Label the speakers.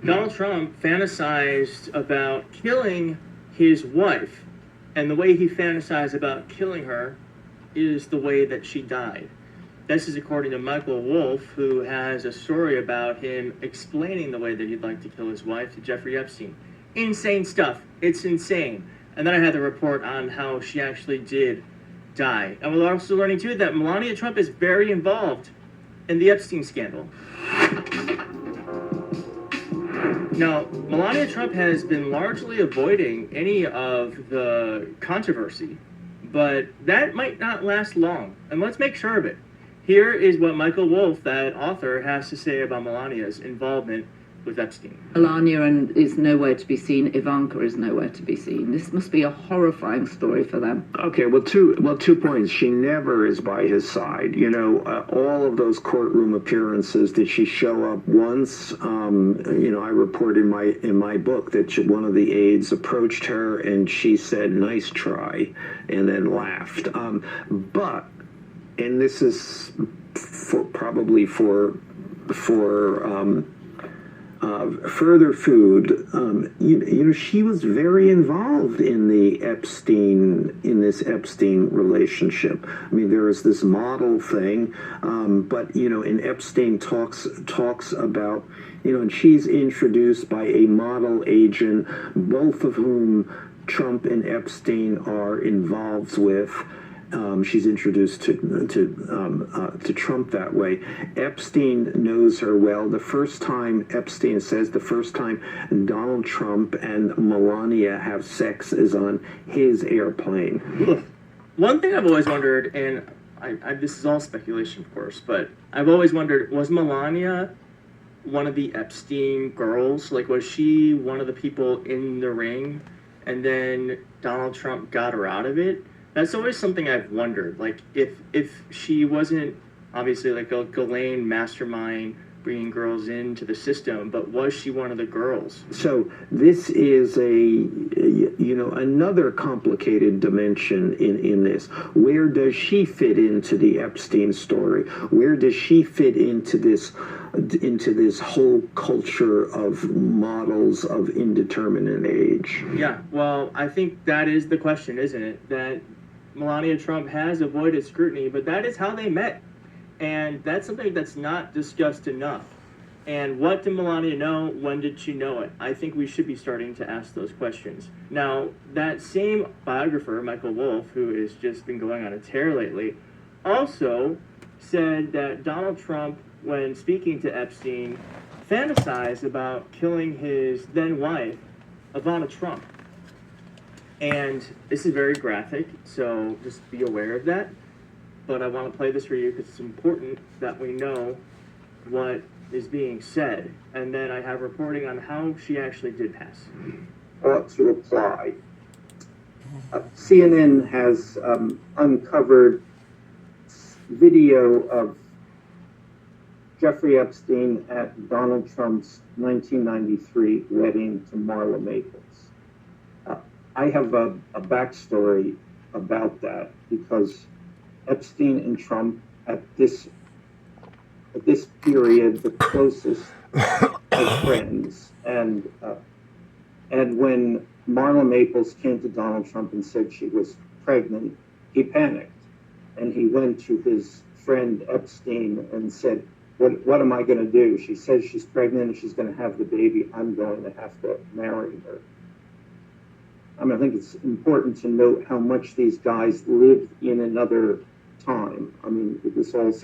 Speaker 1: Donald Trump fantasized about killing his wife, and the way he fantasized about killing her is the way that she died. This is according to Michael Wolff, who has a story about him explaining the way that he'd like to kill his wife to Jeffrey Epstein. Insane stuff. It's insane. And then I had the report on how she actually did die. And we're also learning, too, that Melania Trump is very involved in the Epstein scandal. Now, Melania Trump has been largely avoiding any of the controversy, but that might not last long. And let's make sure of it. Here is what Michael Wolff, that author, has to say about Melania's involvement with Epstein.
Speaker 2: Melania is nowhere to be seen. Ivanka is nowhere to be seen. This must be a horrifying story for them.
Speaker 3: Okay, well, two points. She never is by his side. You know, all of those courtroom appearances, did she show up once? You know, I report in my book that one of the aides approached her and she said, "Nice try," and then laughed. But, and this is probably for further food, you know, she was very involved in this Epstein relationship. I mean, there is this model thing, but you know, and Epstein talks about, you know, and she's introduced by a model agent, both of whom Trump and Epstein are involved with. She's introduced to Trump that way. Epstein knows her well. Epstein says the first time Donald Trump and Melania have sex is on his airplane.
Speaker 1: One thing I've always wondered, and this is all speculation, of course, but I've always wondered, was Melania one of the Epstein girls? Like, was she one of the people in the ring, and then Donald Trump got her out of it? That's always something I've wondered. Like, if she wasn't obviously like a Ghislaine mastermind bringing girls into the system, but was she one of the girls?
Speaker 3: So this is another complicated dimension in this. Where does she fit into the Epstein story? Where does she fit into this whole culture of models of indeterminate age?
Speaker 1: Yeah, well, I think that is the question, isn't it? That Melania Trump has avoided scrutiny, but that is how they met. And that's something that's not discussed enough. And what did Melania know? When did she know it? I think we should be starting to ask those questions. Now, that same biographer, Michael Wolff, who has just been going on a tear lately, also said that Donald Trump, when speaking to Epstein, fantasized about killing his then wife, Ivana Trump. And this is very graphic, so just be aware of that. But I want to play this for you because it's important that we know what is being said. And then I have reporting on how she actually did pass.
Speaker 4: To reply. CNN has uncovered video of Jeffrey Epstein at Donald Trump's 1993 wedding to Marla Maples. I have a backstory about that because Epstein and Trump at this period, the closest of friends, and when Marla Maples came to Donald Trump and said she was pregnant, he panicked, and he went to his friend Epstein and said, "What am I going to do? She says she's pregnant and she's going to have the baby. I'm going to have to marry her." I mean, I think it's important to note how much these guys lived in another time. I mean, this all sounds